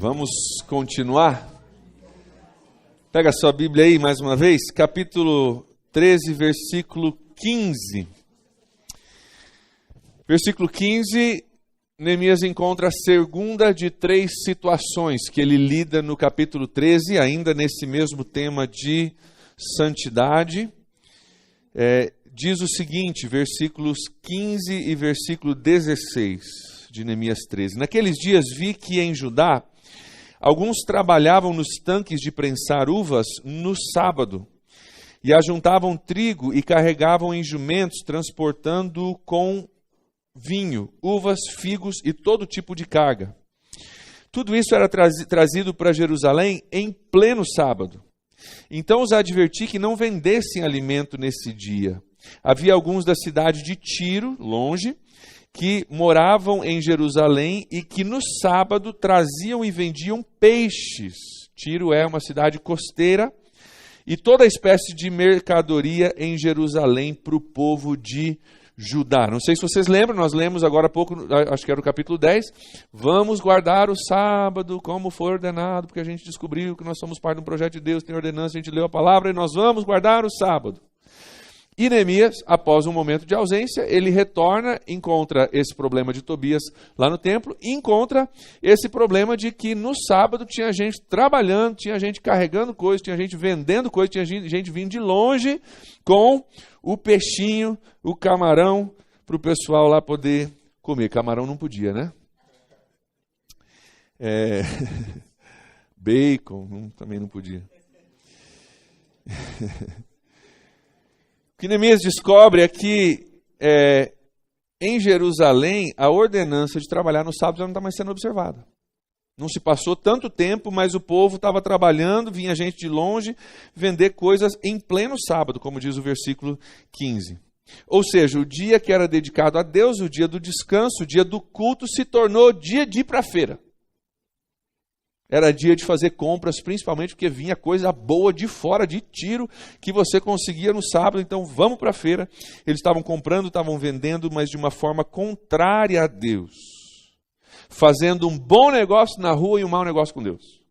Vamos continuar? Pega a sua Bíblia aí mais uma vez, capítulo 13, versículo 15. Versículo 15, Neemias encontra a segunda de três situações que ele lida no capítulo 13, ainda nesse mesmo tema de santidade. Diz o seguinte, versículos 15 e versículo 16 de Neemias 13. Naqueles dias vi que em Judá, alguns trabalhavam nos tanques de prensar uvas no sábado, e ajuntavam trigo e carregavam em jumentos, transportando com vinho, uvas, figos e todo tipo de carga. Tudo isso era trazido para Jerusalém em pleno sábado. Então os adverti que não vendessem alimento nesse dia. Havia alguns da cidade de Tiro, longe, que moravam em Jerusalém e que no sábado traziam e vendiam peixes. Tiro é uma cidade costeira e toda espécie de mercadoria em Jerusalém para o povo de Judá. Não sei se vocês lembram, nós lemos agora há pouco, acho que era o capítulo 10, vamos guardar o sábado como foi ordenado, porque a gente descobriu que nós somos parte de um projeto de Deus, tem ordenança, a gente leu a palavra e nós vamos guardar o sábado. E Neemias, após um momento de ausência, ele retorna, encontra esse problema de Tobias lá no templo, e encontra esse problema de que no sábado tinha gente trabalhando, tinha gente carregando coisas, tinha gente vendendo coisas, tinha gente vindo de longe com o peixinho, o camarão, para o pessoal lá poder comer. Camarão não podia, né? Bacon também não podia. O que Neemias descobre é que em Jerusalém a ordenança de trabalhar no sábado já não está mais sendo observada. Não se passou tanto tempo, mas o povo estava trabalhando, vinha gente de longe vender coisas em pleno sábado, como diz o versículo 15. Ou seja, o dia que era dedicado a Deus, o dia do descanso, o dia do culto, se tornou dia de ir para a feira. Era dia de fazer compras, principalmente porque vinha coisa boa de fora, de Tiro, que você conseguia no sábado. Então vamos para a feira. Eles estavam comprando, estavam vendendo, mas de uma forma contrária a Deus. Fazendo um bom negócio na rua e um mau negócio com Deus.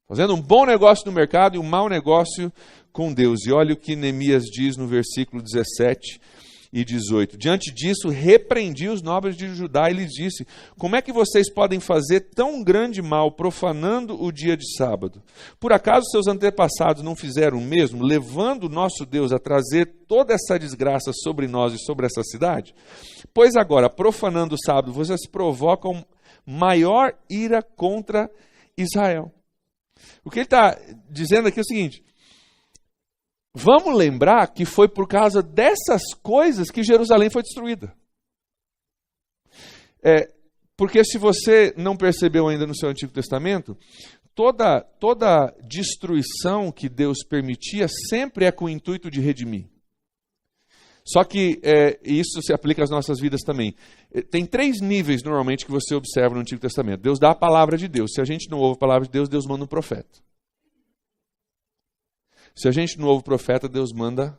Fazendo um bom negócio no mercado e um mau negócio com Deus. E olha o que Neemias diz no versículo 17 e 18. Diante disso, repreendi os nobres de Judá e lhes disse: como é que vocês podem fazer tão grande mal, profanando o dia de sábado? Por acaso seus antepassados não fizeram o mesmo, levando o nosso Deus a trazer toda essa desgraça sobre nós e sobre essa cidade? Pois agora, profanando o sábado, vocês provocam maior ira contra Israel. O que ele está dizendo aqui é o seguinte: vamos lembrar que foi por causa dessas coisas que Jerusalém foi destruída. Porque se você não percebeu ainda no seu Antigo Testamento, toda destruição que Deus permitia sempre é com o intuito de redimir. Só que isso se aplica às nossas vidas também. Tem três níveis normalmente que você observa no Antigo Testamento. Deus dá a palavra de Deus. Se a gente não ouve a palavra de Deus, Deus manda um profeta. Se a gente não ouve o profeta, Deus manda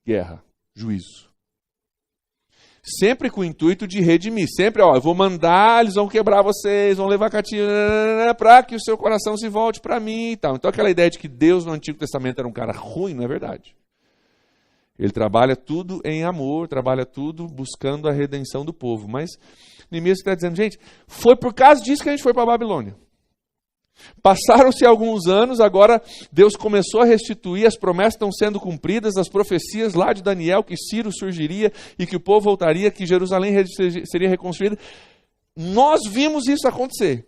guerra, juízo. Sempre com o intuito de redimir. Sempre, eu vou mandar, eles vão quebrar vocês, vão levar cativo, para que o seu coração se volte para mim e tal. Então aquela ideia de que Deus no Antigo Testamento era um cara ruim, não é verdade. Ele trabalha tudo em amor, trabalha tudo buscando a redenção do povo. Mas Neemias está dizendo, gente, foi por causa disso que a gente foi para a Babilônia. Passaram-se alguns anos, agora Deus começou a restituir, as promessas estão sendo cumpridas, as profecias lá de Daniel, que Ciro surgiria e que o povo voltaria, que Jerusalém seria reconstruída. Nós vimos isso acontecer.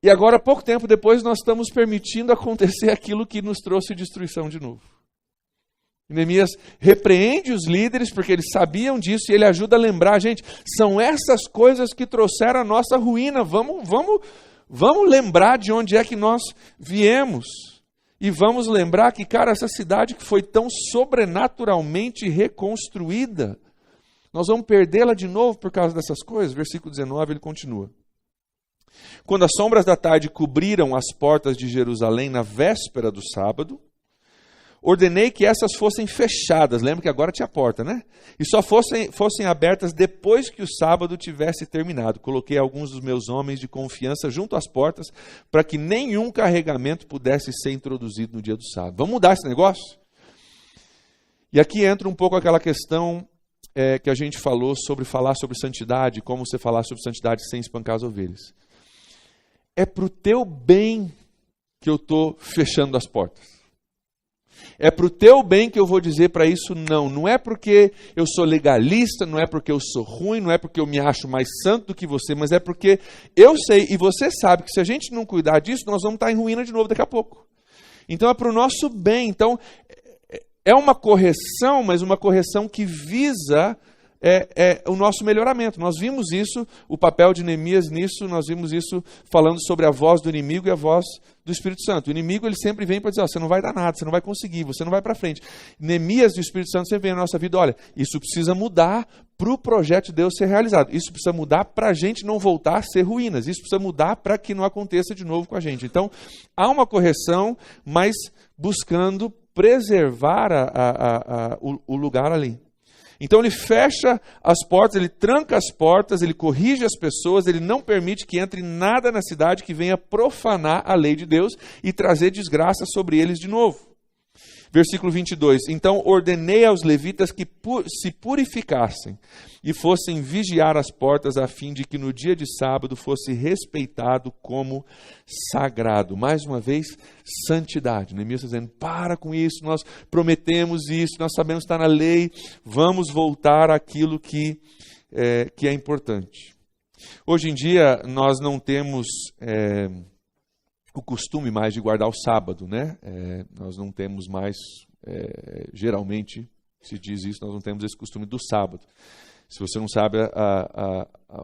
E agora, pouco tempo depois, nós estamos permitindo acontecer aquilo que nos trouxe destruição de novo. Neemias repreende os líderes porque eles sabiam disso e ele ajuda a lembrar, gente, são essas coisas que trouxeram a nossa ruína, vamos lembrar de onde é que nós viemos. E vamos lembrar que, cara, essa cidade que foi tão sobrenaturalmente reconstruída, nós vamos perdê-la de novo por causa dessas coisas. Versículo 19, ele continua. Quando as sombras da tarde cobriram as portas de Jerusalém na véspera do sábado, Ordenei que essas fossem fechadas. Lembra que agora tinha porta, né? E só fossem abertas depois que o sábado tivesse terminado. Coloquei alguns dos meus homens de confiança junto às portas para que nenhum carregamento pudesse ser introduzido no dia do sábado. Vamos mudar esse negócio? E aqui entra um pouco aquela questão que a gente falou sobre falar sobre santidade, como você falar sobre santidade sem espancar as ovelhas. É para o teu bem que eu estou fechando as portas. É para o teu bem que eu vou dizer para isso não. Não é porque eu sou legalista, não é porque eu sou ruim, não é porque eu me acho mais santo do que você, mas é porque eu sei e você sabe que se a gente não cuidar disso, nós vamos estar em ruína de novo daqui a pouco. Então é para o nosso bem. Então é uma correção, mas uma correção que visa o nosso melhoramento. Nós vimos isso, o papel de Neemias nisso, nós vimos isso falando sobre a voz do inimigo e a voz do Espírito Santo. O inimigo ele sempre vem para dizer, você não vai dar nada, você não vai conseguir, você não vai para frente. Neemias e o Espírito Santo sempre vem na nossa vida, olha, isso precisa mudar para o projeto de Deus ser realizado. Isso precisa mudar para a gente não voltar a ser ruínas. Isso precisa mudar para que não aconteça de novo com a gente. Então, há uma correção, mas buscando preservar o lugar ali. Então ele fecha as portas, ele tranca as portas, ele corrige as pessoas, ele não permite que entre nada na cidade que venha profanar a lei de Deus e trazer desgraça sobre eles de novo. Versículo 22, então ordenei aos levitas que se purificassem e fossem vigiar as portas a fim de que no dia de sábado fosse respeitado como sagrado. Mais uma vez, santidade. Neemias está dizendo, para com isso, nós prometemos isso, nós sabemos que está na lei, vamos voltar àquilo que é importante. Hoje em dia, nós não temos o costume mais de guardar o sábado, né? Nós não temos mais, geralmente se diz isso, nós não temos esse costume do sábado. Se você não sabe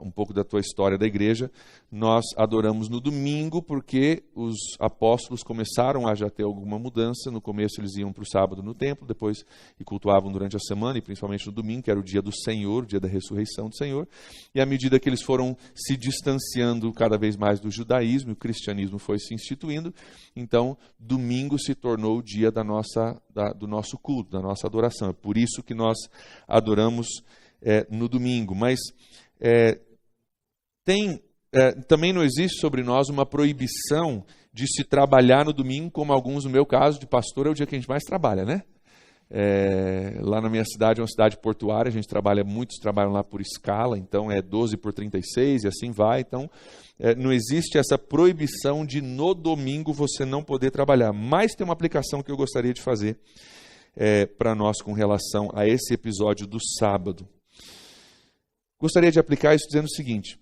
um pouco da tua história da igreja, nós adoramos no domingo porque os apóstolos começaram a já ter alguma mudança. No começo eles iam para o sábado no templo, depois cultuavam durante a semana e principalmente no domingo, que era o dia do Senhor, o dia da ressurreição do Senhor. E à medida que eles foram se distanciando cada vez mais do judaísmo, o cristianismo foi se instituindo, então domingo se tornou o dia do nosso culto, da nossa adoração. É por isso que nós adoramos no domingo, mas também não existe sobre nós uma proibição de se trabalhar no domingo, como alguns, no meu caso, de pastor, é o dia que a gente mais trabalha, né? Lá na minha cidade, é uma cidade portuária, a gente trabalha, muitos trabalham lá por escala, então é 12 por 36 e assim vai, então não existe essa proibição de no domingo você não poder trabalhar, mas tem uma aplicação que eu gostaria de fazer para nós com relação a esse episódio do sábado. Gostaria de aplicar isso dizendo o seguinte: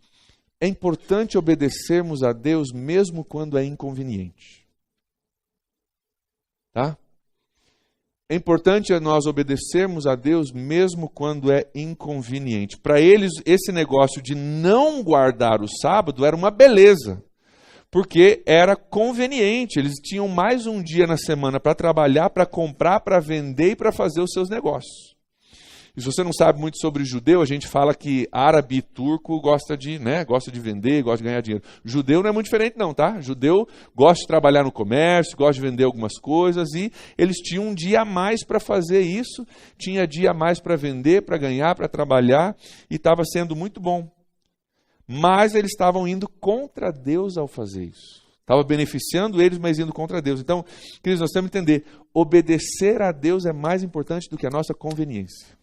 é importante obedecermos a Deus mesmo quando é inconveniente. Tá? É importante nós obedecermos a Deus mesmo quando é inconveniente. Para eles, esse negócio de não guardar o sábado era uma beleza, porque era conveniente. Eles tinham mais um dia na semana para trabalhar, para comprar, para vender e para fazer os seus negócios. E se você não sabe muito sobre judeu, a gente fala que árabe e turco gosta de vender, gosta de ganhar dinheiro. Judeu não é muito diferente não, tá? Judeu gosta de trabalhar no comércio, gosta de vender algumas coisas e eles tinham um dia a mais para fazer isso, tinha dia a mais para vender, para ganhar, para trabalhar e estava sendo muito bom. Mas eles estavam indo contra Deus ao fazer isso. Estava beneficiando eles, mas indo contra Deus. Então, queridos, nós temos que entender, obedecer a Deus é mais importante do que a nossa conveniência.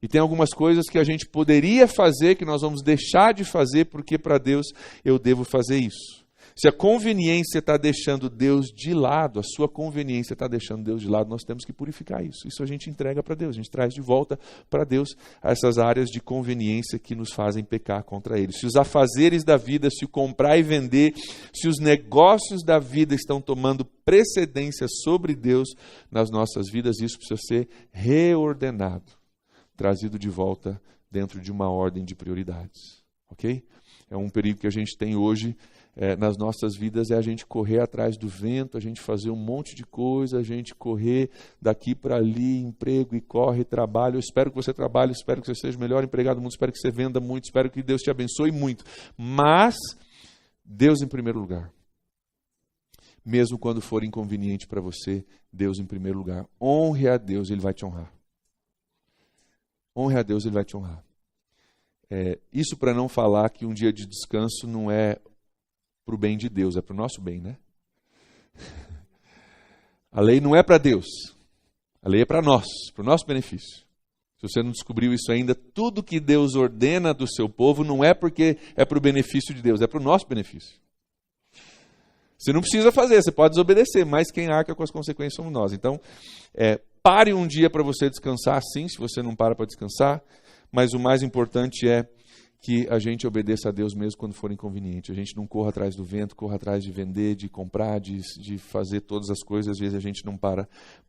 E tem algumas coisas que a gente poderia fazer, que nós vamos deixar de fazer, porque para Deus eu devo fazer isso. Se a conveniência está deixando Deus de lado, a sua conveniência está deixando Deus de lado, nós temos que purificar isso. Isso a gente entrega para Deus, a gente traz de volta para Deus essas áreas de conveniência que nos fazem pecar contra Ele. Se os afazeres da vida, se o comprar e vender, se os negócios da vida estão tomando precedência sobre Deus nas nossas vidas, isso precisa ser reordenado, trazido de volta dentro de uma ordem de prioridades. Ok? É um perigo que a gente tem hoje nas nossas vidas, é a gente correr atrás do vento, a gente fazer um monte de coisa, a gente correr daqui para ali, emprego e corre, trabalho. Eu espero que você trabalhe, espero que você seja o melhor empregado do mundo, espero que você venda muito, espero que Deus te abençoe muito. Mas Deus em primeiro lugar. mesmo quando for inconveniente para você, Deus em primeiro lugar. Honre a Deus, Ele vai te honrar. Honre a Deus, Ele vai te honrar. Isso para não falar que um dia de descanso não é para o bem de Deus, é para o nosso bem, né? A lei não é para Deus, a lei é para nós, para o nosso benefício. Se você não descobriu isso ainda, tudo que Deus ordena do seu povo não é porque é para o benefício de Deus, é para o nosso benefício. Você não precisa fazer, você pode desobedecer, mas quem arca com as consequências somos nós. Então, pare um dia para você descansar, sim, se você não para descansar, mas o mais importante é que a gente obedeça a Deus mesmo quando for inconveniente. A gente não corra atrás do vento, corra atrás de vender, de comprar, de fazer todas as coisas. Às vezes a gente não para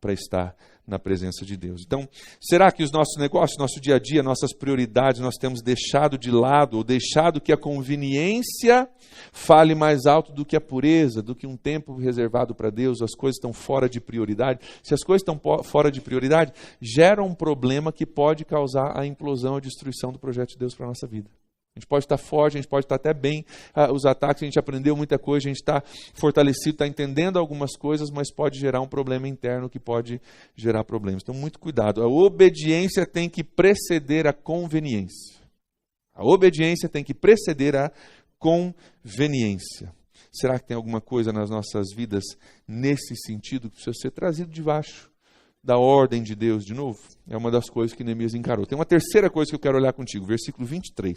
estar na presença de Deus. Então, será que os nossos negócios, nosso dia a dia, nossas prioridades, nós temos deixado de lado, ou deixado que a conveniência fale mais alto do que a pureza, do que um tempo reservado para Deus? As coisas estão fora de prioridade. Se as coisas estão fora de prioridade, gera um problema que pode causar a implosão, a destruição do projeto de Deus para a nossa vida. A gente pode estar forte, a gente pode estar até bem, os ataques, a gente aprendeu muita coisa, a gente está fortalecido, está entendendo algumas coisas, mas pode gerar um problema interno que pode gerar problemas. Então, muito cuidado. A obediência tem que preceder a conveniência. A obediência tem que preceder a conveniência. Será que tem alguma coisa nas nossas vidas nesse sentido que precisa ser trazido debaixo da ordem de Deus de novo? É uma das coisas que Neemias encarou. Tem uma terceira coisa que eu quero olhar contigo, versículo 23.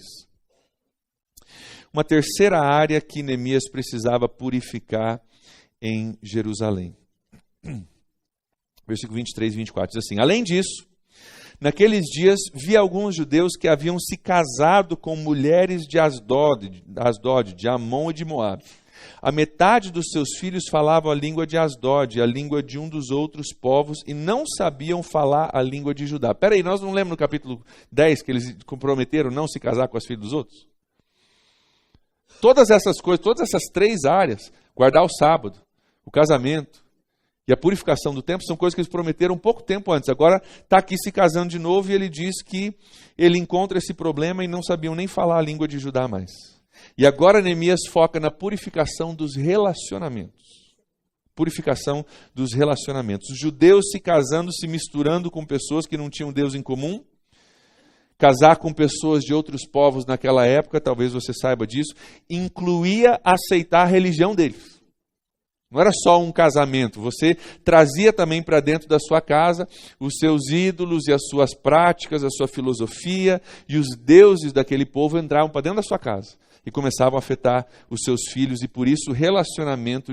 Uma terceira área que Neemias precisava purificar em Jerusalém. Versículo 23 e 24 diz assim: além disso, naqueles dias vi alguns judeus que haviam se casado com mulheres de Asdod, de Amon e de Moabe. A metade dos seus filhos falavam a língua de Asdod, a língua de um dos outros povos, e não sabiam falar a língua de Judá. Peraí, nós não lemos no capítulo 10 que eles comprometeram não se casar com as filhas dos outros? Todas essas coisas, todas essas três áreas, guardar o sábado, o casamento e a purificação do templo, são coisas que eles prometeram um pouco tempo antes. Agora está aqui se casando de novo e ele diz que ele encontra esse problema e não sabiam nem falar a língua de Judá mais. E agora Neemias foca na purificação dos relacionamentos. Purificação dos relacionamentos. Os judeus se casando, se misturando com pessoas que não tinham Deus em comum. Casar com pessoas de outros povos naquela época, talvez você saiba disso, incluía aceitar a religião deles. Não era só um casamento, você trazia também para dentro da sua casa os seus ídolos e as suas práticas, a sua filosofia, e os deuses daquele povo entravam para dentro da sua casa e começavam a afetar os seus filhos, e por isso o relacionamento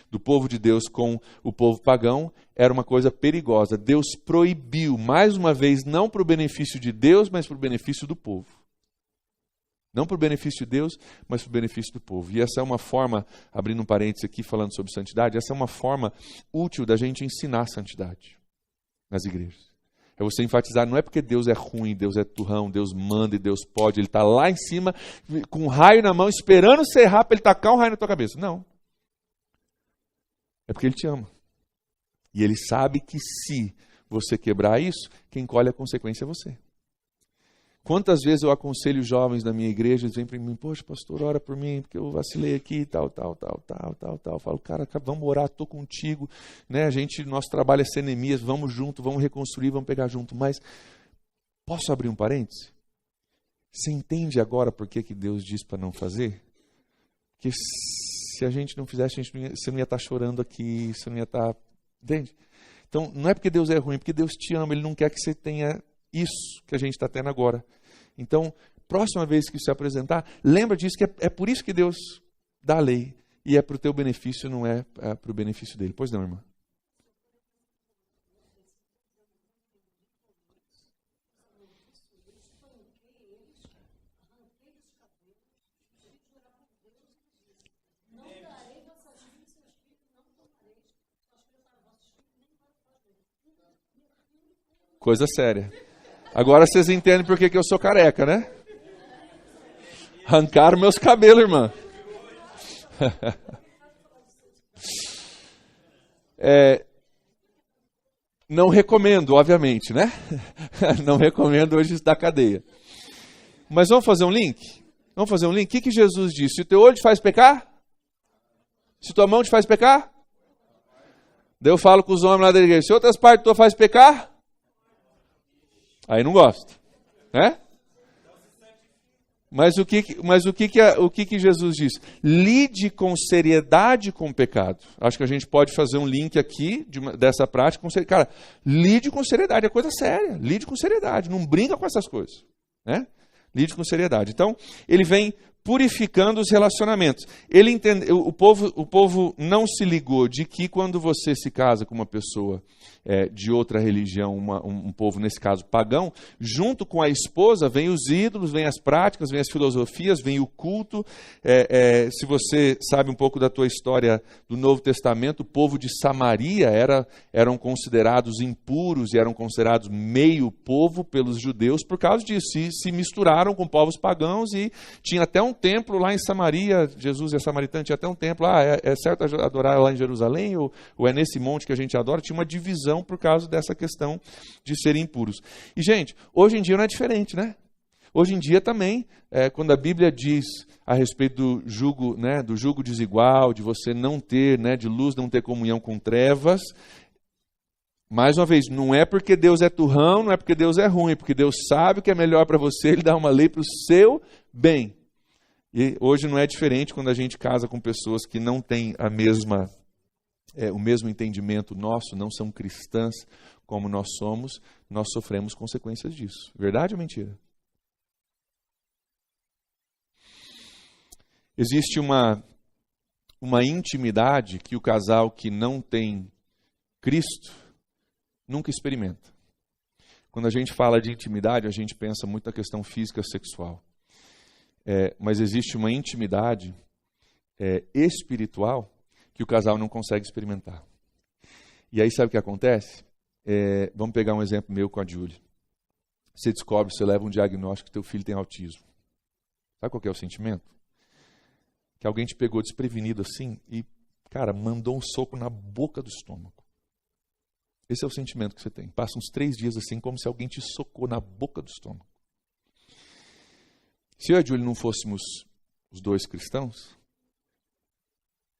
do povo de Deus com o povo pagão era uma coisa perigosa. Deus proibiu, mais uma vez, não para o benefício de Deus, mas para o benefício do povo. Não para o benefício de Deus, mas para o benefício do povo. E essa é uma forma, abrindo um parênteses aqui falando sobre santidade, essa é uma forma útil da gente ensinar santidade nas igrejas. É você enfatizar, não é porque Deus é ruim, Deus é turrão, Deus manda e Deus pode, Ele está lá em cima com um raio na mão, esperando você errar para Ele tacar um raio na tua cabeça. Não. É porque Ele te ama. E Ele sabe que se você quebrar isso, quem colhe a consequência é você. Quantas vezes eu aconselho jovens da minha igreja, eles vêm para mim, poxa, pastor, ora por mim, porque eu vacilei aqui, tal. Eu falo, cara, vamos orar, estou contigo, né? Nosso trabalho é ser Neemias, vamos junto, vamos reconstruir, vamos pegar junto. Mas, posso abrir um parêntese? Você entende agora por que Deus diz para não fazer? Porque se a gente não fizesse, você não ia estar chorando aqui, você não ia estar... Entende? Então, não é porque Deus é ruim, é porque Deus te ama, Ele não quer que você tenha isso que a gente está tendo agora. Então, próxima vez que se apresentar, lembra disso, que é por isso que Deus dá a lei. E é para o teu benefício, não é para o benefício dele. Pois não, irmã? Coisa séria. Agora vocês entendem por que eu sou careca, né? Arrancaram meus cabelos, irmã. Não recomendo, obviamente, né? Não recomendo hoje da cadeia. Mas vamos fazer um link? Vamos fazer um link? O que Jesus disse? Se o teu olho te faz pecar? Se tua mão te faz pecar? Daí eu falo com os homens lá da igreja, se outras partes tua faz pecar, aí não gosta, né? Mas o que Jesus diz? Lide com seriedade com o pecado. Acho que a gente pode fazer um link aqui dessa prática com seriedade. Cara, lide com seriedade, é coisa séria. Lide com seriedade, não brinca com essas coisas, né? Lide com seriedade. Então, ele vem purificando os relacionamentos. Ele entende, o povo não se ligou de que quando você se casa com uma pessoa de outra religião, um povo, nesse caso, pagão, junto com a esposa vem os ídolos, vem as práticas, vem as filosofias, vem o culto. Se você sabe um pouco da tua história do Novo Testamento, o povo de Samaria eram considerados impuros e eram considerados meio povo pelos judeus por causa disso. Se misturaram com povos pagãos e tinha até um templo lá em Samaria. Jesus é samaritano, tinha até um templo. É certo adorar lá em Jerusalém ou é nesse monte que a gente adora? Tinha uma divisão por causa dessa questão de serem impuros. E, gente, hoje em dia não é diferente, né? Hoje em dia também, quando a Bíblia diz a respeito do jugo, né, do jugo desigual, de você não ter, né, de luz não ter comunhão com trevas, mais uma vez, não é porque Deus é turrão, não é porque Deus é ruim, porque Deus sabe o que é melhor para você, Ele dá uma lei para o seu bem. E hoje não é diferente quando a gente casa com pessoas que não têm o mesmo entendimento nosso, não são cristãs como nós somos, nós sofremos consequências disso. Verdade ou mentira? Existe uma intimidade que o casal que não tem Cristo nunca experimenta. Quando a gente fala de intimidade, a gente pensa muito na questão física sexual. Mas existe uma intimidade espiritual que o casal não consegue experimentar. E aí sabe o que acontece? Vamos pegar um exemplo meu com a Julie. Você descobre, você leva um diagnóstico que teu filho tem autismo. Sabe qual que é o sentimento? Que alguém te pegou desprevenido assim e, cara, mandou um soco na boca do estômago. Esse é o sentimento que você tem. Passa uns 3 dias assim, como se alguém te socou na boca do estômago. Se eu e a Julie não fôssemos os dois cristãos,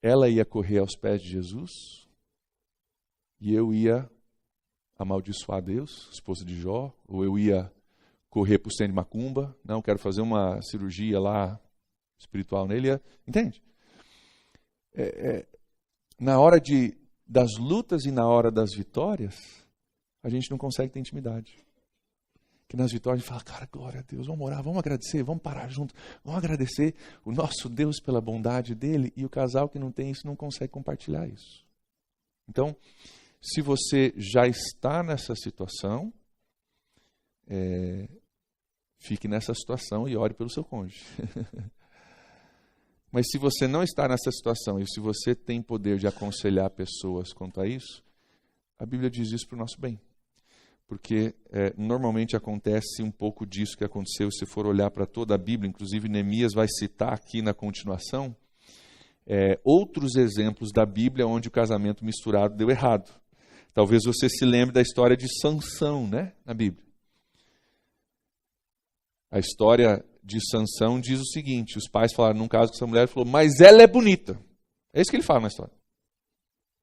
ela ia correr aos pés de Jesus e eu ia amaldiçoar Deus, esposa de Jó, ou eu ia correr para o centro de macumba, não, quero fazer uma cirurgia lá espiritual nele, entende? Na hora das lutas e na hora das vitórias, a gente não consegue ter intimidade. Que nas vitórias a gente fala, cara, glória a Deus, vamos orar, vamos agradecer, vamos parar junto, vamos agradecer o nosso Deus pela bondade dele, e o casal que não tem isso não consegue compartilhar isso. Então, se você já está nessa situação, fique nessa situação e ore pelo seu cônjuge. Mas se você não está nessa situação e se você tem poder de aconselhar pessoas quanto a isso, a Bíblia diz isso para o nosso bem. Porque normalmente acontece um pouco disso que aconteceu, se for olhar para toda a Bíblia, inclusive Neemias vai citar aqui na continuação, outros exemplos da Bíblia onde o casamento misturado deu errado. Talvez você se lembre da história de Sansão, né, na Bíblia. A história de Sansão diz o seguinte, os pais falaram num caso com essa mulher, ele falou, mas ela é bonita. É isso que ele fala na história.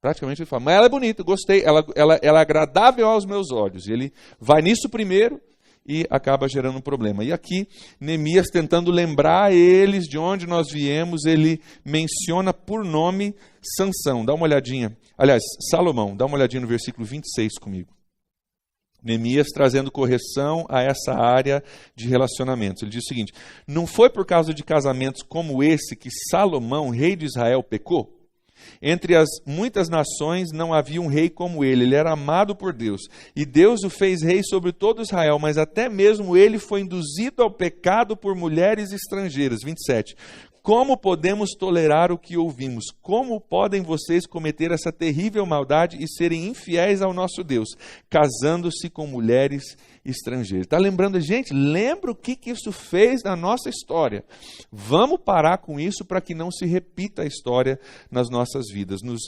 Praticamente ele fala, mas ela é bonita, gostei, ela é agradável aos meus olhos. E ele vai nisso primeiro e acaba gerando um problema. E aqui, Neemias, tentando lembrar eles de onde nós viemos, ele menciona por nome Sansão. Dá uma olhadinha. Aliás, Salomão, dá uma olhadinha no versículo 26 comigo. Neemias trazendo correção a essa área de relacionamentos. Ele diz o seguinte, não foi por causa de casamentos como esse que Salomão, rei de Israel, pecou? Entre as muitas nações não havia um rei como ele era amado por Deus, e Deus o fez rei sobre todo Israel, mas até mesmo ele foi induzido ao pecado por mulheres estrangeiras. 27. Como podemos tolerar o que ouvimos? Como podem vocês cometer essa terrível maldade e serem infiéis ao nosso Deus, casando-se com mulheres estrangeiras? Está lembrando, gente? Lembra o que isso fez na nossa história. Vamos parar com isso para que não se repita a história nas nossas vidas. Nos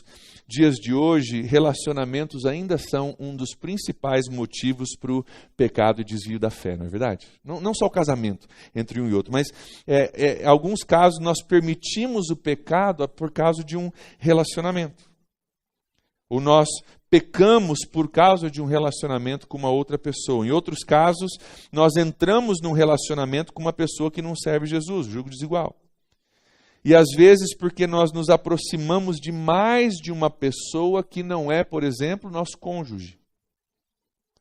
dias de hoje, relacionamentos ainda são um dos principais motivos para o pecado e desvio da fé, não é verdade? Não só o casamento entre um e outro, mas em alguns casos nós permitimos o pecado por causa de um relacionamento. Ou nós pecamos por causa de um relacionamento com uma outra pessoa. Em outros casos, nós entramos num relacionamento com uma pessoa que não serve Jesus, julgo desigual. E às vezes porque nós nos aproximamos demais de uma pessoa que não é, por exemplo, nosso cônjuge.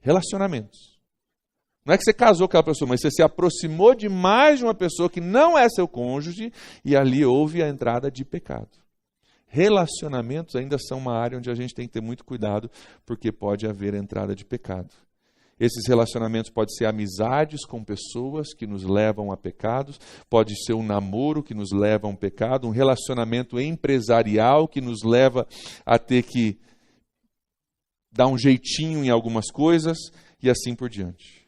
Relacionamentos. Não é que você casou com aquela pessoa, mas você se aproximou demais de uma pessoa que não é seu cônjuge e ali houve a entrada de pecado. Relacionamentos ainda são uma área onde a gente tem que ter muito cuidado, porque pode haver entrada de pecado. Esses relacionamentos podem ser amizades com pessoas que nos levam a pecados, pode ser um namoro que nos leva a um pecado, um relacionamento empresarial que nos leva a ter que dar um jeitinho em algumas coisas e assim por diante.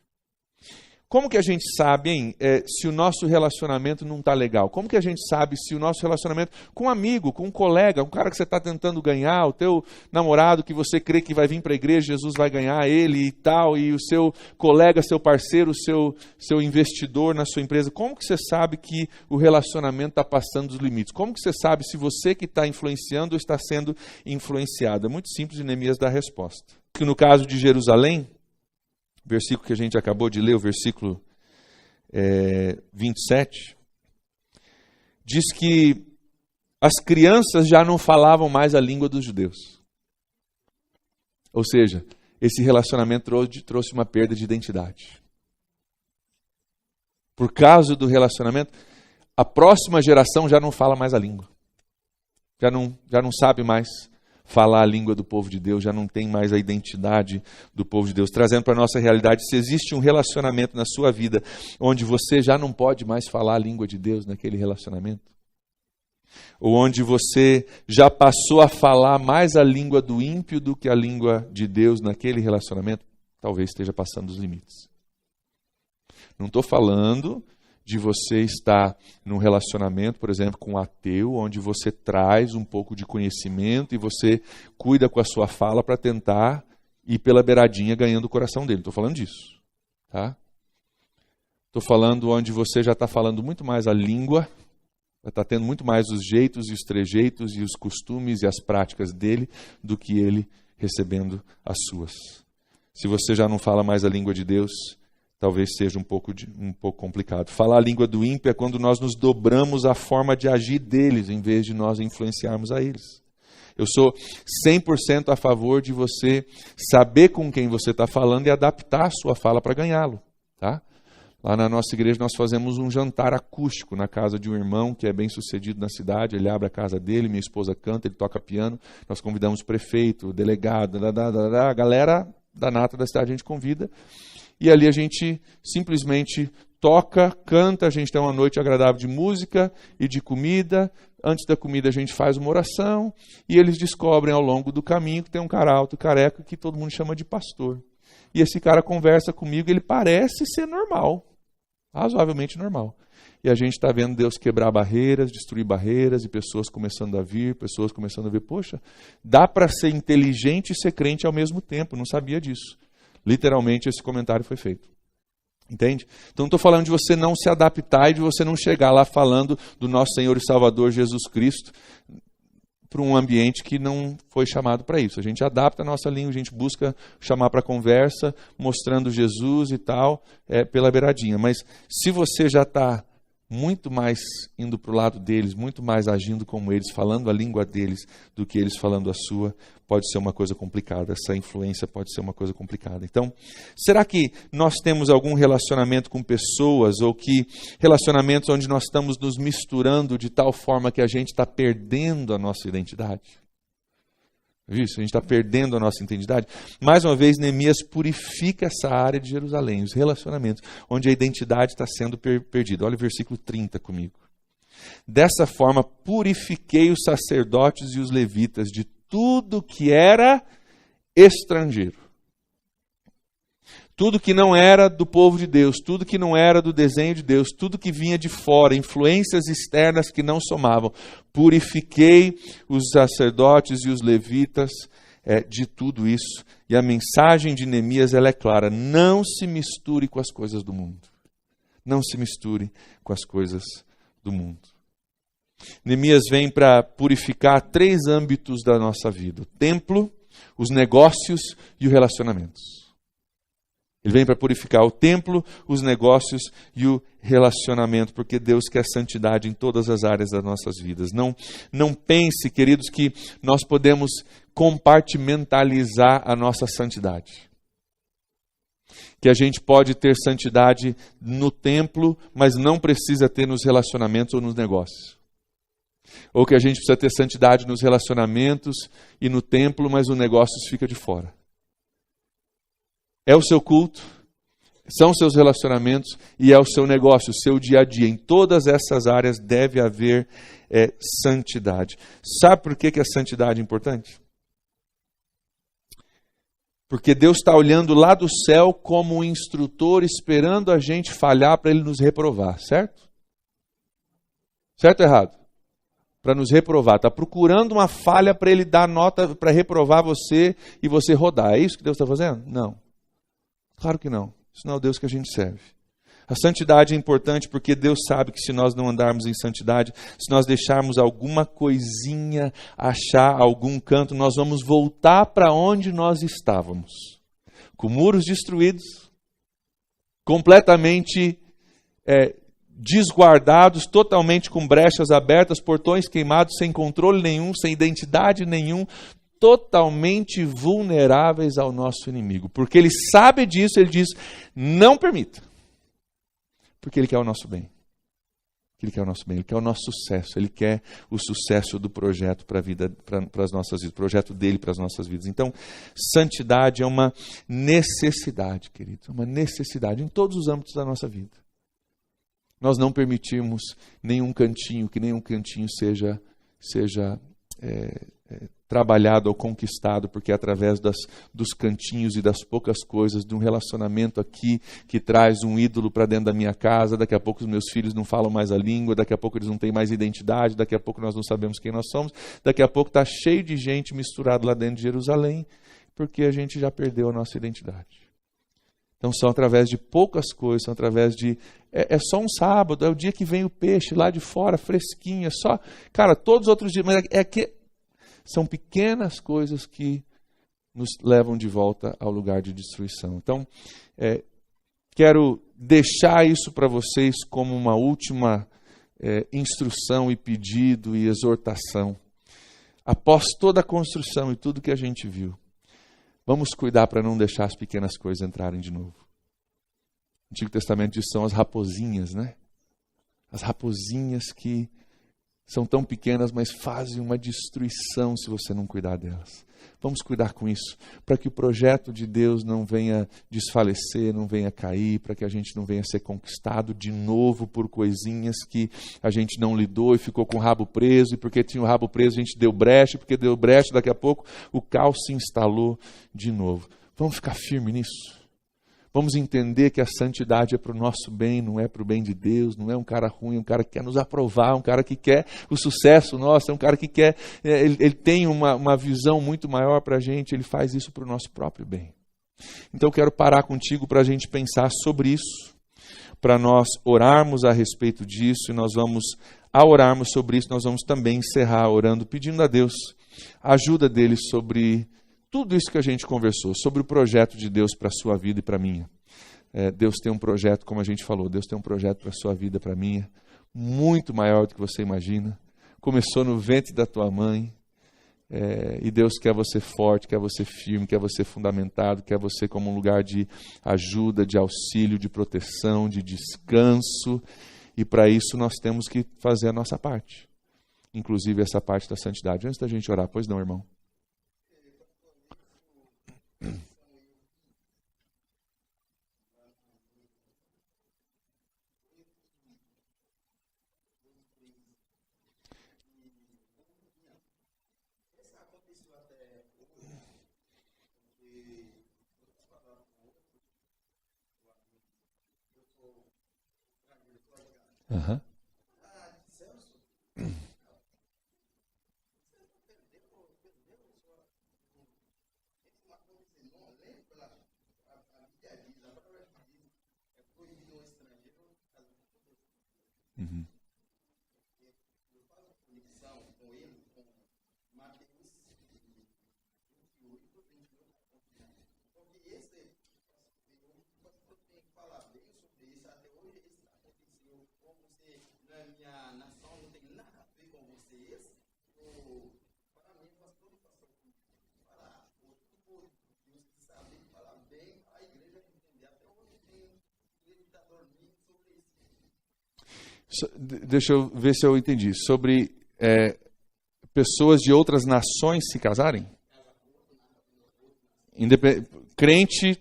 Como que a gente sabe, hein, se o nosso relacionamento não está legal? Como que a gente sabe se o nosso relacionamento com um amigo, com um colega, um cara que você está tentando ganhar, o teu namorado que você crê que vai vir para a igreja, Jesus vai ganhar ele e tal, e o seu colega, seu parceiro, seu investidor na sua empresa, como que você sabe que o relacionamento está passando dos limites? Como que você sabe se você que está influenciando ou está sendo influenciado? É muito simples e Neemias dá a resposta. No caso de Jerusalém, versículo que a gente acabou de ler, o versículo 27, diz que as crianças já não falavam mais a língua dos judeus. Ou seja, esse relacionamento trouxe uma perda de identidade. Por causa do relacionamento, a próxima geração já não fala mais a língua. Já não sabe mais falar a língua do povo de Deus, já não tem mais a identidade do povo de Deus. Trazendo para a nossa realidade, se existe um relacionamento na sua vida onde você já não pode mais falar a língua de Deus naquele relacionamento, ou onde você já passou a falar mais a língua do ímpio do que a língua de Deus naquele relacionamento, talvez esteja passando os limites. Não estou falando de você estar num relacionamento, por exemplo, com um ateu, onde você traz um pouco de conhecimento e você cuida com a sua fala para tentar ir pela beiradinha ganhando o coração dele. Estou falando disso. Tá? Estou falando onde você já está falando muito mais a língua, já está tendo muito mais os jeitos e os trejeitos e os costumes e as práticas dele do que ele recebendo as suas. Se você já não fala mais a língua de Deus, talvez seja um pouco complicado. Falar a língua do ímpio é quando nós nos dobramos à forma de agir deles, em vez de nós influenciarmos a eles. Eu sou 100% a favor de você saber com quem você está falando e adaptar a sua fala para ganhá-lo. Tá? Lá na nossa igreja nós fazemos um jantar acústico na casa de um irmão que é bem sucedido na cidade. Ele abre a casa dele, minha esposa canta, ele toca piano. Nós convidamos o prefeito, o delegado, a galera da nata da cidade a gente convida. E ali a gente simplesmente toca, canta, a gente tem uma noite agradável de música e de comida. Antes da comida a gente faz uma oração e eles descobrem ao longo do caminho que tem um cara alto, careca, que todo mundo chama de pastor. E esse cara conversa comigo, ele parece ser normal, razoavelmente normal. E a gente está vendo Deus quebrar barreiras, destruir barreiras e pessoas começando a vir, pessoas começando a ver, poxa, dá para ser inteligente e ser crente ao mesmo tempo, não sabia disso. Literalmente esse comentário foi feito. Entende? Então não estou falando de você não se adaptar e de você não chegar lá falando do nosso Senhor e Salvador Jesus Cristo para um ambiente que não foi chamado para isso. A gente adapta a nossa língua, a gente busca chamar para conversa, mostrando Jesus e tal, pela beiradinha. Mas se você já está muito mais indo para o lado deles, muito mais agindo como eles, falando a língua deles, do que eles falando a sua, pode ser uma coisa complicada. Essa influência pode ser uma coisa complicada. Então, será que nós temos algum relacionamento com pessoas, ou que relacionamentos onde nós estamos nos misturando de tal forma que a gente está perdendo a nossa identidade? Isso, a gente está perdendo a nossa identidade. Mais uma vez, Neemias purifica essa área de Jerusalém, os relacionamentos, onde a identidade está sendo perdida. Olha o versículo 30 comigo. Dessa forma, purifiquei os sacerdotes e os levitas de tudo que era estrangeiro. Tudo que não era do povo de Deus, tudo que não era do desenho de Deus, tudo que vinha de fora, influências externas que não somavam. Purifiquei os sacerdotes e os levitas de tudo isso. E a mensagem de Neemias ela é clara: não se misture com as coisas do mundo. Não se misture com as coisas do mundo. Neemias vem para purificar 3 âmbitos da nossa vida: o templo, os negócios e os relacionamentos. Ele vem para purificar o templo, os negócios e o relacionamento, porque Deus quer santidade em todas as áreas das nossas vidas. Não pense, queridos, que nós podemos compartimentalizar a nossa santidade. Que a gente pode ter santidade no templo, mas não precisa ter nos relacionamentos ou nos negócios. Ou que a gente precisa ter santidade nos relacionamentos e no templo, mas o negócio fica de fora. É o seu culto, são seus relacionamentos e é o seu negócio, o seu dia a dia. Em todas essas áreas deve haver santidade. Sabe por que a santidade é importante? Porque Deus está olhando lá do céu como um instrutor, esperando a gente falhar para Ele nos reprovar, certo? Certo ou errado? Para nos reprovar. Está procurando uma falha para Ele dar nota, para reprovar você e você rodar. É isso que Deus está fazendo? Não. Claro que não. Isso não é o Deus que a gente serve. A santidade é importante porque Deus sabe que se nós não andarmos em santidade, se nós deixarmos alguma coisinha achar algum canto, nós vamos voltar para onde nós estávamos. Com muros destruídos, completamente desguardados, totalmente com brechas abertas, portões queimados, sem controle nenhum, sem identidade nenhum, totalmente vulneráveis ao nosso inimigo. Porque Ele sabe disso, Ele diz, não permita. Porque Ele quer o nosso bem. Ele quer o nosso bem, Ele quer o nosso sucesso, Ele quer o sucesso do projeto para a vida, para as nossas vidas, o projeto dele para as nossas vidas. Então, santidade é uma necessidade, querido, é uma necessidade em todos os âmbitos da nossa vida. Nós não permitimos que nenhum cantinho seja trabalhado ou conquistado, porque é através dos cantinhos e das poucas coisas, de um relacionamento aqui que traz um ídolo para dentro da minha casa, daqui a pouco os meus filhos não falam mais a língua, daqui a pouco eles não têm mais identidade, daqui a pouco nós não sabemos quem nós somos, daqui a pouco está cheio de gente misturada lá dentro de Jerusalém, porque a gente já perdeu a nossa identidade. Então são através de poucas coisas, são através de... É só um sábado, é o dia que vem o peixe lá de fora, fresquinho, é só... Cara, todos os outros dias, mas é que... São pequenas coisas que nos levam de volta ao lugar de destruição. Então, quero deixar isso para vocês como uma última instrução e pedido e exortação. Após toda a construção e tudo que a gente viu, vamos cuidar para não deixar as pequenas coisas entrarem de novo. O Antigo Testamento diz que são as raposinhas, né? As raposinhas que são tão pequenas, mas fazem uma destruição se você não cuidar delas. Vamos cuidar com isso, para que o projeto de Deus não venha desfalecer, não venha cair, para que a gente não venha ser conquistado de novo por coisinhas que a gente não lidou e ficou com o rabo preso, e porque tinha o rabo preso a gente deu brecha, porque deu brecha, daqui a pouco o caos se instalou de novo. Vamos ficar firme nisso. Vamos entender que a santidade é para o nosso bem, não é para o bem de Deus, não é um cara ruim, um cara que quer nos aprovar, um cara que quer o sucesso nosso, é um cara que quer, ele tem uma visão muito maior para a gente, ele faz isso para o nosso próprio bem. Então eu quero parar contigo para a gente pensar sobre isso, para nós orarmos a respeito disso, e nós vamos, ao orarmos sobre isso, nós vamos também encerrar orando, pedindo a Deus a ajuda dele sobre tudo isso que a gente conversou, sobre o projeto de Deus para a sua vida e para a minha. Deus tem um projeto, como a gente falou, Deus tem um projeto para a sua vida e para a minha, muito maior do que você imagina. Começou no ventre da tua mãe, e Deus quer você forte, quer você firme, quer você fundamentado, quer você como um lugar de ajuda, de auxílio, de proteção, de descanso, e para isso nós temos que fazer a nossa parte, inclusive essa parte da santidade. Antes da gente orar, pois não, irmão? Uhum. Uhum. Deixa eu ver se eu entendi. Sobre pessoas de outras nações se casarem? Crente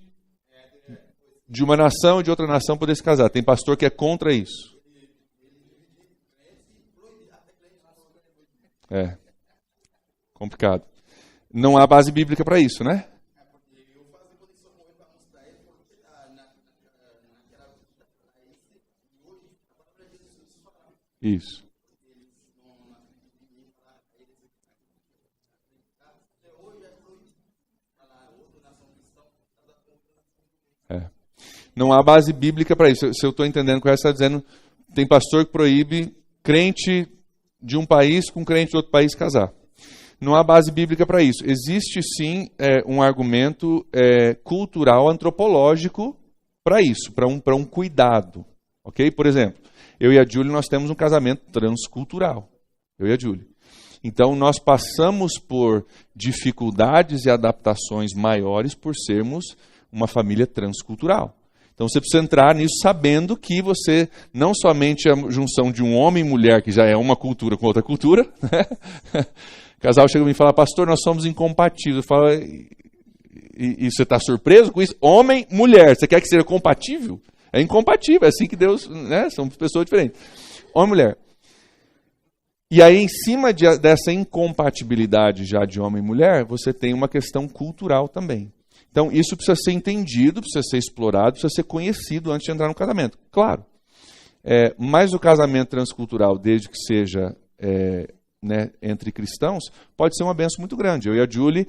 de uma nação e de outra nação poder se casar. Tem pastor que é contra isso. É. Complicado. Não há base bíblica para isso, né? Isso. Não há base bíblica para isso. Se eu estou entendendo o que você está dizendo, tem pastor que proíbe crente de um país com crente de outro país casar. Não há base bíblica para isso. Existe sim um argumento cultural, antropológico para isso, para um cuidado. Ok? Por exemplo, eu e a Julie, nós temos um casamento transcultural. Eu e a Julie. Então, nós passamos por dificuldades e adaptações maiores por sermos uma família transcultural. Então, você precisa entrar nisso sabendo que você, não somente a junção de um homem e mulher, que já é uma cultura com outra cultura, né? O casal chega a mim e fala, pastor, nós somos incompatíveis. Eu falo, e você está surpreso com isso? Homem, mulher, você quer que seja compatível? É incompatível, é assim que Deus, né? São pessoas diferentes. Homem e mulher. E aí, em cima dessa incompatibilidade já de homem e mulher, você tem uma questão cultural também. Então, isso precisa ser entendido, precisa ser explorado, precisa ser conhecido antes de entrar no casamento. Claro. Mas o casamento transcultural, desde que seja entre cristãos, pode ser uma bênção muito grande. Eu e a Julie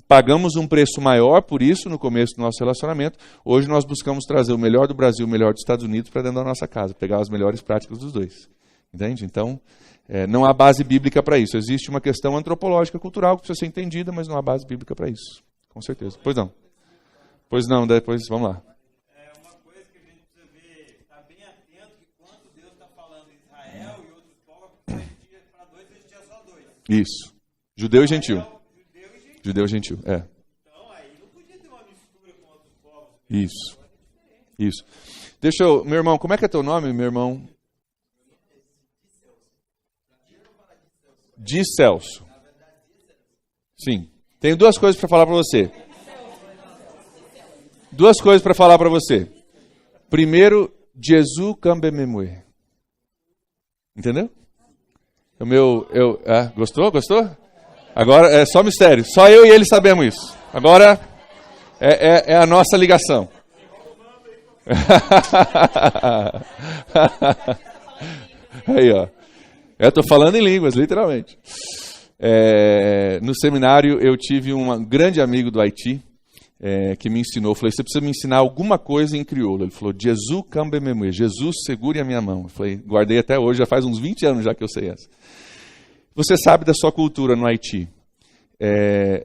pagamos um preço maior por isso no começo do nosso relacionamento. Hoje nós buscamos trazer o melhor do Brasil, o melhor dos Estados Unidos para dentro da nossa casa, pegar as melhores práticas dos dois. Entende? Então, não há base bíblica para isso. Existe uma questão antropológica, cultural, que precisa ser entendida, mas não há base bíblica para isso. Com certeza. Pois não. Pois não, depois vamos lá. Uma coisa que a gente precisa ver, estar bem atento, que quando Deus está falando Israel e outros povos, para dois existia só dois. Isso. Judeu e gentil. Judeu e gentil, Então, aí não podia ter uma mistura com outros povos. Isso. Isso. Deixa eu... Meu irmão, como é que é teu nome, meu irmão? De Celso. Sim. Tenho duas coisas para falar para você. Duas coisas para falar para você. Primeiro, Jesus Cambememue. Entendeu? Gostou? Gostou? Agora é só mistério. Só eu e ele sabemos isso. Agora é a nossa ligação. Aí, ó. Eu estou falando em línguas, literalmente. No seminário, eu tive um grande amigo do Haiti que me ensinou. Eu falei, você precisa me ensinar alguma coisa em crioulo. Ele falou, Jesus Cambememue, Jesus segure a minha mão. Eu falei, guardei até hoje, já faz uns 20 anos já que eu sei essa. Você sabe da sua cultura no Haiti.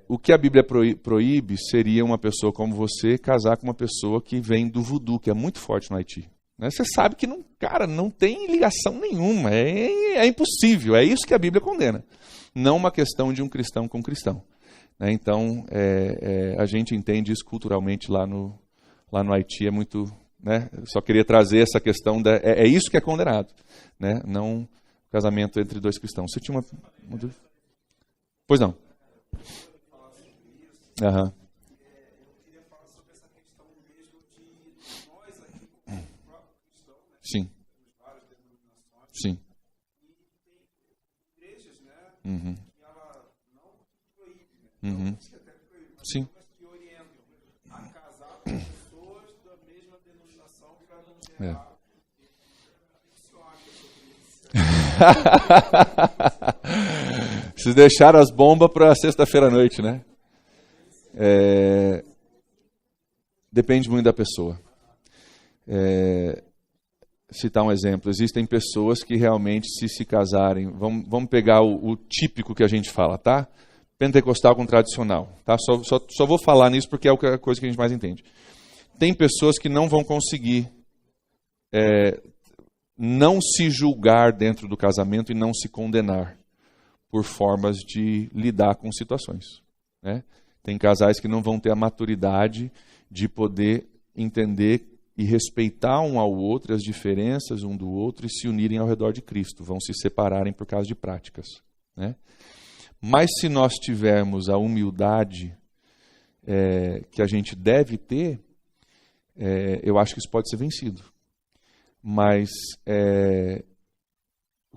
O que a Bíblia proíbe seria uma pessoa como você casar com uma pessoa que vem do voodoo, que é muito forte no Haiti. Você sabe que não tem ligação nenhuma, é impossível, é isso que a Bíblia condena. Não uma questão de um cristão com um cristão. Então, a gente entende isso culturalmente lá no Haiti, é muito... Só queria trazer essa questão, é isso que é condenado, não casamento entre dois cristãos. Você tinha uma dúvida? Pois não. Aham. Sim. Sim. Igrejas, né? Uhum. Que ela não proíbe, Uhum. Sim. mas que orientam a casar com pessoas da mesma denominação para não gerar. Vocês deixaram as bombas para sexta-feira à noite, né? Depende muito da pessoa. Citar um exemplo, existem pessoas que realmente, se casarem, vamos pegar o típico que a gente fala, tá? Pentecostal com tradicional, tá? Só vou falar nisso porque é a coisa que a gente mais entende. Tem pessoas que não vão conseguir não se julgar dentro do casamento e não se condenar por formas de lidar com situações, né? Tem casais que não vão ter a maturidade de poder entender e respeitar um ao outro, as diferenças um do outro, e se unirem ao redor de Cristo. Vão se separarem por causa de práticas, né? Mas se nós tivermos a humildade que a gente deve ter, eu acho que isso pode ser vencido. Mas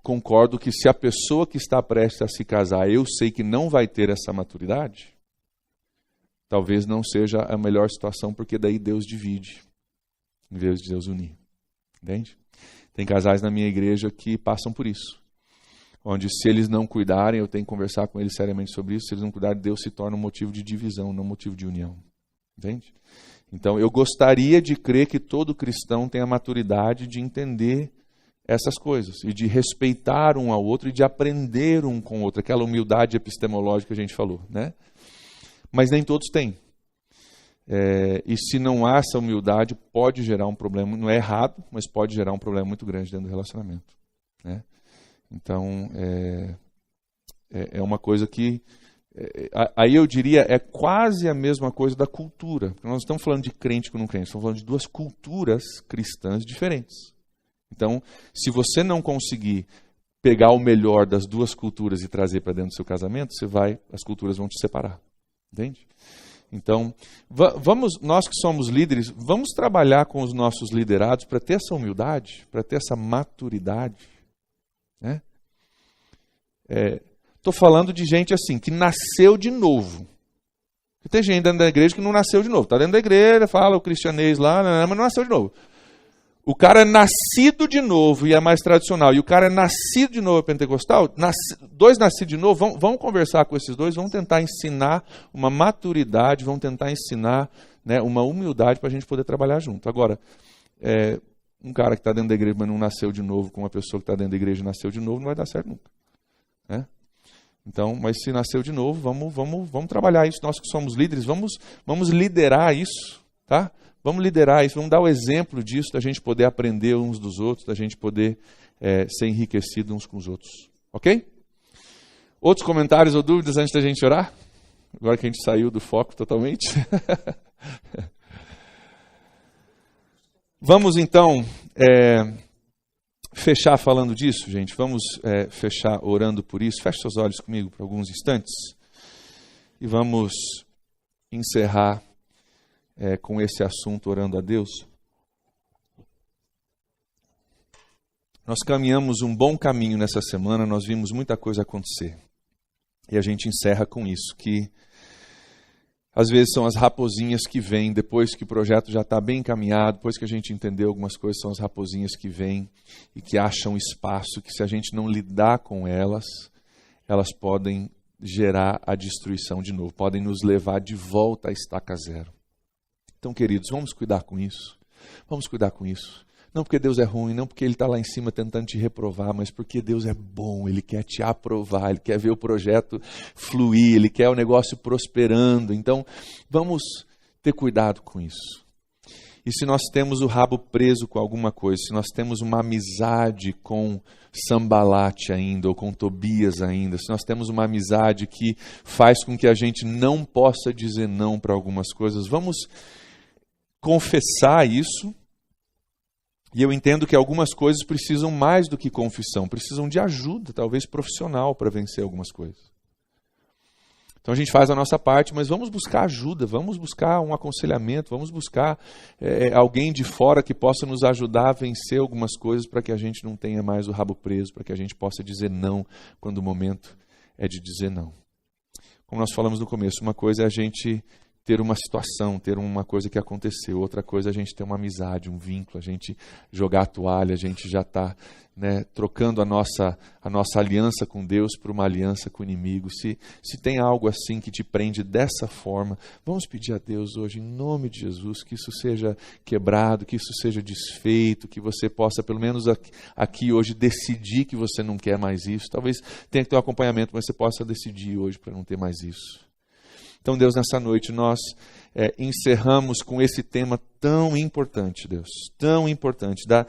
concordo que se a pessoa que está prestes a se casar, eu sei que não vai ter essa maturidade, talvez não seja a melhor situação, porque daí Deus divide, em vez de Deus unir. Entende? Tem casais na minha igreja que passam por isso. Onde se eles não cuidarem, eu tenho que conversar com eles seriamente sobre isso, se eles não cuidarem, Deus se torna um motivo de divisão, não um motivo de união. Entende? Então, eu gostaria de crer que todo cristão tem a maturidade de entender essas coisas, e de respeitar um ao outro, e de aprender um com o outro, aquela humildade epistemológica que a gente falou, né? Mas nem todos têm. E se não há essa humildade, pode gerar um problema, não é errado, mas pode gerar um problema muito grande dentro do relacionamento, né? Então, é uma coisa que, aí eu diria, é quase a mesma coisa da cultura. Porque nós não estamos falando de crente com não crente, estamos falando de duas culturas cristãs diferentes. Então, se você não conseguir pegar o melhor das duas culturas e trazer para dentro do seu casamento, as culturas vão te separar. Entende? Então, nós que somos líderes, vamos trabalhar com os nossos liderados para ter essa humildade, para ter essa maturidade. Né? Estou falando de gente assim, que nasceu de novo. Tem gente dentro da igreja que não nasceu de novo. Está dentro da igreja, fala o cristianês lá, mas não nasceu de novo. O cara é nascido de novo e é mais tradicional, e o cara é nascido de novo pentecostal, dois nascidos de novo, vamos conversar com esses dois, vamos tentar ensinar uma maturidade, vamos tentar ensinar, né, uma humildade para a gente poder trabalhar junto. Agora, um cara que está dentro da igreja, mas não nasceu de novo, com uma pessoa que está dentro da igreja e nasceu de novo, não vai dar certo nunca. Né? Então, mas se nasceu de novo, vamos trabalhar isso. Nós que somos líderes, vamos liderar isso, tá? Vamos liderar isso, vamos dar o exemplo disso, da gente poder aprender uns dos outros, da gente poder ser enriquecido uns com os outros. Ok? Outros comentários ou dúvidas antes da gente orar? Agora que a gente saiu do foco totalmente. Vamos então fechar falando disso, gente. Vamos fechar orando por isso. Feche seus olhos comigo por alguns instantes. E vamos encerrar com esse assunto, orando a Deus. Nós caminhamos um bom caminho nessa semana, nós vimos muita coisa acontecer. E a gente encerra com isso, que às vezes são as raposinhas que vêm, depois que o projeto já está bem encaminhado, depois que a gente entendeu algumas coisas, são as raposinhas que vêm e que acham espaço, que se a gente não lidar com elas, elas podem gerar a destruição de novo, podem nos levar de volta à estaca zero. Então, queridos, vamos cuidar com isso. Vamos cuidar com isso. Não porque Deus é ruim, não porque Ele está lá em cima tentando te reprovar, mas porque Deus é bom, Ele quer te aprovar, Ele quer ver o projeto fluir, Ele quer o negócio prosperando. Então, vamos ter cuidado com isso. E se nós temos o rabo preso com alguma coisa, se nós temos uma amizade com Sambalate ainda, ou com Tobias ainda, se nós temos uma amizade que faz com que a gente não possa dizer não para algumas coisas, vamos confessar isso. E eu entendo que algumas coisas precisam mais do que confissão, precisam de ajuda, talvez profissional, para vencer algumas coisas. Então a gente faz a nossa parte, mas vamos buscar ajuda, vamos buscar um aconselhamento, vamos buscar alguém de fora que possa nos ajudar a vencer algumas coisas para que a gente não tenha mais o rabo preso, para que a gente possa dizer não quando o momento é de dizer não. Como nós falamos no começo, uma coisa é a gente ter uma situação, ter uma coisa que aconteceu. Outra coisa é a gente ter uma amizade, um vínculo, a gente jogar a toalha, a gente já está, né, trocando a nossa aliança com Deus por uma aliança com o inimigo. Se tem algo assim que te prende dessa forma, vamos pedir a Deus hoje, em nome de Jesus, que isso seja quebrado, que isso seja desfeito, que você possa, pelo menos aqui hoje, decidir que você não quer mais isso. Talvez tenha que ter um acompanhamento, mas você possa decidir hoje para não ter mais isso. Então, Deus, nessa noite nós encerramos com esse tema tão importante, Deus, tão importante, da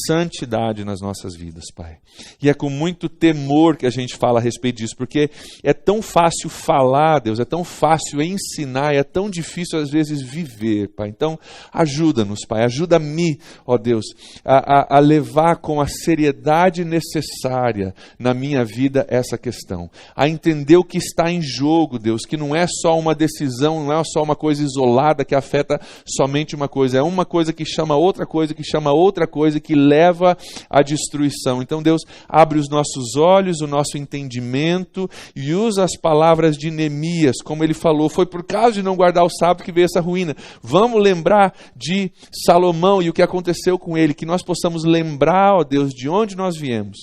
santidade nas nossas vidas, Pai. E é com muito temor que a gente fala a respeito disso, porque é tão fácil falar, Deus, é tão fácil ensinar, é tão difícil às vezes viver, Pai. Então, ajuda-nos, Pai, ajuda-me, ó Deus, a levar com a seriedade necessária na minha vida essa questão, a entender o que está em jogo, Deus, que não é só uma decisão, não é só uma coisa isolada que afeta somente uma coisa, é uma coisa que chama outra coisa, que chama outra coisa, que leva à destruição. Então, Deus, abre os nossos olhos, o nosso entendimento e usa as palavras de Neemias, como ele falou, foi por causa de não guardar o sábado que veio essa ruína. Vamos lembrar de Salomão e o que aconteceu com ele, que nós possamos lembrar, ó Deus, de onde nós viemos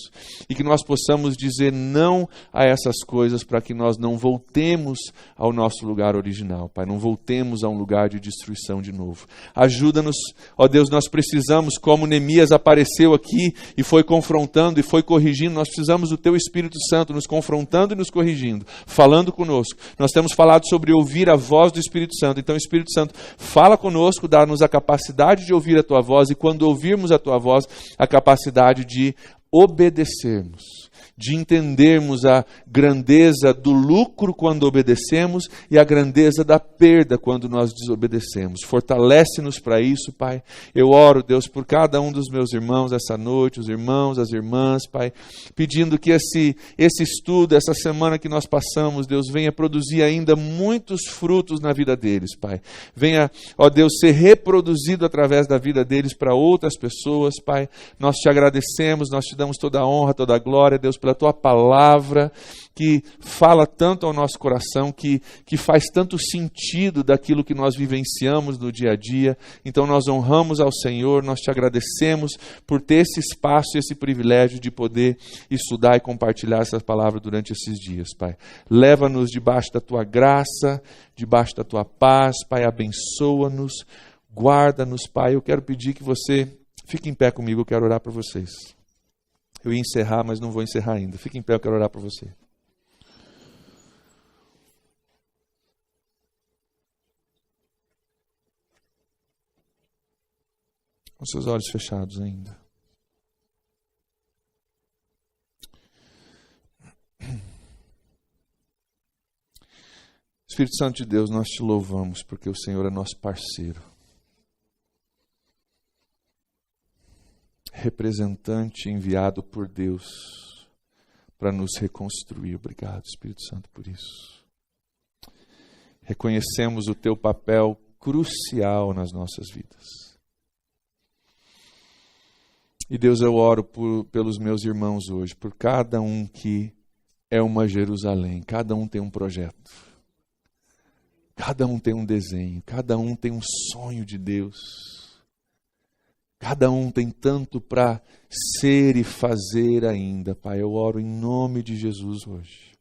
e que nós possamos dizer não a essas coisas para que nós não voltemos ao nosso lugar original, Pai, não voltemos a um lugar de destruição de novo. Ajuda-nos, ó Deus, nós precisamos, como Neemias apareceu aqui e foi confrontando e foi corrigindo, nós precisamos do Teu Espírito Santo nos confrontando e nos corrigindo, falando conosco. Nós temos falado sobre ouvir a voz do Espírito Santo, então Espírito Santo, fala conosco, dá-nos a capacidade de ouvir a Tua voz e quando ouvirmos a Tua voz, a capacidade de obedecermos, de entendermos a grandeza do lucro quando obedecemos e a grandeza da perda quando nós desobedecemos. Fortalece-nos para isso, Pai. Eu oro, Deus, por cada um dos meus irmãos essa noite, os irmãos, as irmãs, Pai, pedindo que esse estudo, essa semana que nós passamos, Deus, venha produzir ainda muitos frutos na vida deles, Pai. Venha, ó Deus, ser reproduzido através da vida deles para outras pessoas, Pai. Nós te agradecemos, nós te damos toda a honra, toda a glória, Deus, pela Tua palavra, que fala tanto ao nosso coração, que faz tanto sentido daquilo que nós vivenciamos no dia a dia. Então nós honramos ao Senhor, nós te agradecemos por ter esse espaço, esse privilégio de poder estudar e compartilhar essa palavra durante esses dias, Pai. Leva-nos debaixo da Tua graça, debaixo da Tua paz, Pai, abençoa-nos, guarda-nos, Pai. Eu quero pedir que você fique em pé comigo, eu quero orar por vocês. Eu ia encerrar, mas não vou encerrar ainda. Fique em pé, eu quero orar por você. Com seus olhos fechados ainda. Espírito Santo de Deus, nós te louvamos porque o Senhor é nosso parceiro. Representante enviado por Deus para nos reconstruir. Obrigado, Espírito Santo, por isso. Reconhecemos o Teu papel crucial nas nossas vidas. E Deus, eu oro pelos meus irmãos hoje, por cada um que é uma Jerusalém, cada um tem um projeto, cada um tem um desenho, cada um tem um sonho de Deus. Cada um tem tanto para ser e fazer ainda, Pai. Eu oro em nome de Jesus hoje,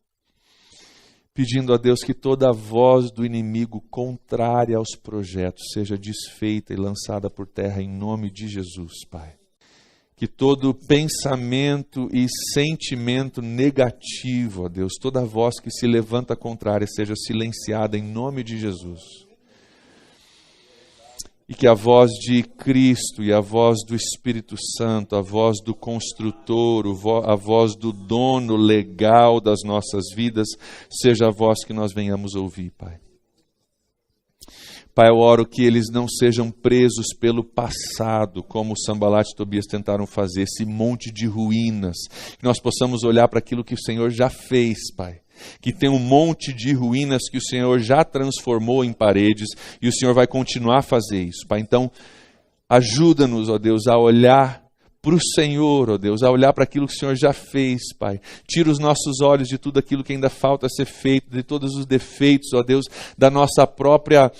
pedindo a Deus que toda voz do inimigo contrária aos projetos seja desfeita e lançada por terra em nome de Jesus, Pai. Que todo pensamento e sentimento negativo, ó Deus, toda voz que se levanta contrária seja silenciada em nome de Jesus. E que a voz de Cristo e a voz do Espírito Santo, a voz do construtor, a voz do dono legal das nossas vidas, seja a voz que nós venhamos ouvir, Pai. Pai, eu oro que eles não sejam presos pelo passado, como Sanbalat e Tobias tentaram fazer, esse monte de ruínas. Que nós possamos olhar para aquilo que o Senhor já fez, Pai. Que tem um monte de ruínas que o Senhor já transformou em paredes e o Senhor vai continuar a fazer isso, Pai. Então, ajuda-nos, ó Deus, a olhar para o Senhor, ó Deus, a olhar para aquilo que o Senhor já fez, Pai. Tira os nossos olhos de tudo aquilo que ainda falta ser feito, de todos os defeitos, ó Deus, da nossa própria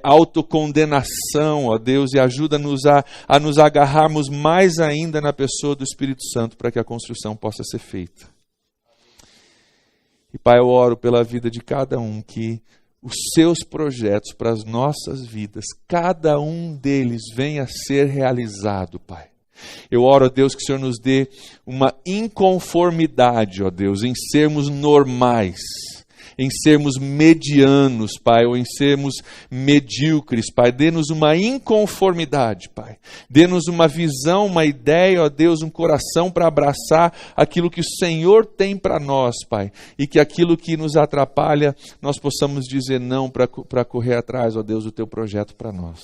autocondenação, ó Deus, e ajuda-nos a nos agarrarmos mais ainda na pessoa do Espírito Santo para que a construção possa ser feita. E Pai, eu oro pela vida de cada um, que os seus projetos para as nossas vidas, cada um deles venha a ser realizado, Pai. Eu oro, ó Deus, que o Senhor nos dê uma inconformidade, ó Deus, em sermos normais, em sermos medianos, Pai, ou em sermos medíocres, Pai. Dê-nos uma inconformidade, Pai. Dê-nos uma visão, uma ideia, ó Deus, um coração para abraçar aquilo que o Senhor tem para nós, Pai. E que aquilo que nos atrapalha, nós possamos dizer não para correr atrás, ó Deus, do Teu projeto para nós.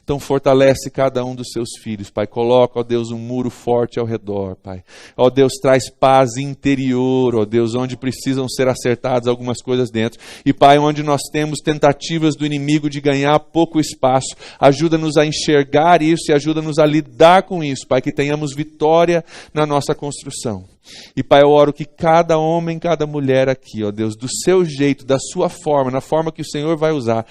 Então fortalece cada um dos seus filhos, Pai. Coloca, ó Deus, um muro forte ao redor, Pai. Ó Deus, traz paz interior, ó Deus, onde precisam ser acertadas algumas coisas dentro. E, Pai, onde nós temos tentativas do inimigo de ganhar pouco espaço, ajuda-nos a enxergar isso e ajuda-nos a lidar com isso, Pai, que tenhamos vitória na nossa construção. E, Pai, eu oro que cada homem, cada mulher aqui, ó Deus, do seu jeito, da sua forma, na forma que o Senhor vai usar,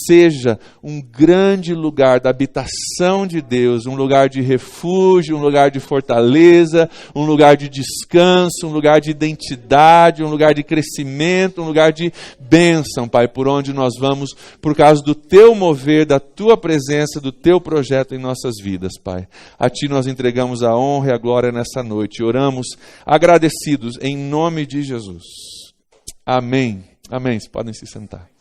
seja um grande lugar da habitação de Deus, um lugar de refúgio, um lugar de fortaleza, um lugar de descanso, um lugar de identidade, um lugar de crescimento, um lugar de bênção, Pai, por onde nós vamos, por causa do Teu mover, da Tua presença, do Teu projeto em nossas vidas, Pai. A Ti nós entregamos a honra e a glória nessa noite. Oramos agradecidos em nome de Jesus. Amém. Amém. Vocês podem se sentar.